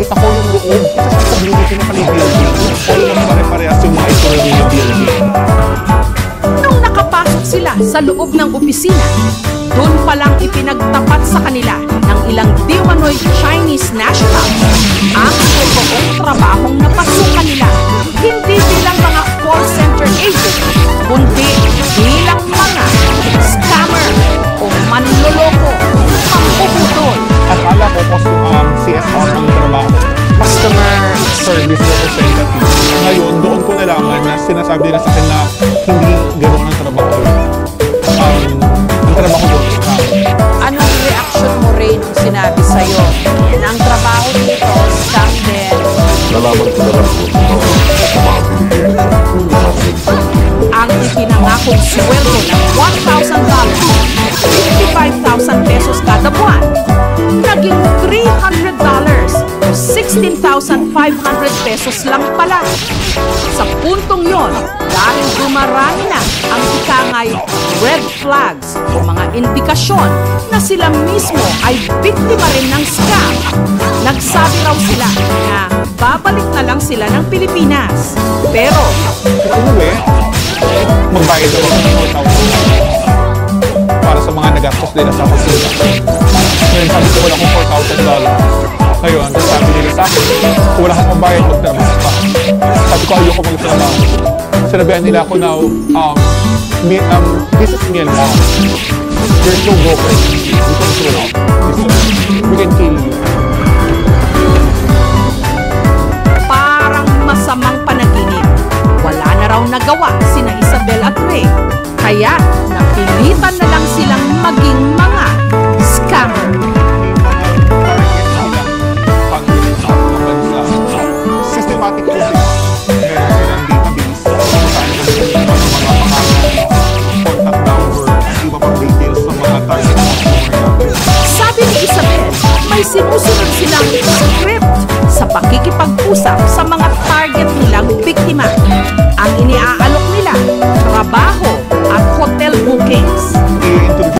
nakita ko yung loob. Isa sa stability ng building. Almost pare-parehas yung mga itsura ng building. Nung nakapasok sila sa loob ng opisina, doon palang ipinagtapat sa kanila ng ilang di-umano'y Chinese national ang totoong trabahong napasukan nila. Hindi bilang mga call center agent, kundi bilang mga scammer o manloloko, pangpuputol. Akala ko po CSR ang trabaho. Customer Service Representative. Ngayon, doon ko nalaman na sinasabi nila sa akin na hindi ganoon ang trabaho. Ang trabaho doon. Anong reaction mo, Ray, nung sinabi sa'yo na ang trabaho dito, scam din? Nalaman ko na lang po sa mga binigyan. Ang ipinangakong sweldo ng $1,000, 55,000 pesos kada buwan, naging $300 o 16,500 pesos lang pala. Sa puntong yon, dahil dumarami na ang ikangay red flags o mga indikasyon na sila mismo ay biktima rin ng scam, nagsabi raw sila na babalik na lang sila ng Pilipinas. Pero magbayad ako ng $4,000 para sa mga nagastos nila sa pasilya. Ngayon sabi ko wala akong $4,000. Ngayon, sabi nila sa akin, kung wala kang mabayad, magtrabaho pa. Sabi ko ayoko magtrabaho. Sinabihan nila ako na, this is me and mom. There's no broker. We can kill you. Parang masamang panaginip. Wala na raw nagawa sina Isabel at Ray. Kaya napilitan na lang silang maging mga scammer. Systematic audit. Meron silang database kung saan ang mga pangalan, contact number, iba pang details ng mga target. Sabi ni Isabel, may sinusunod silang script sa pakikipag-usap sa mga target nilang biktima. Ang iniaalok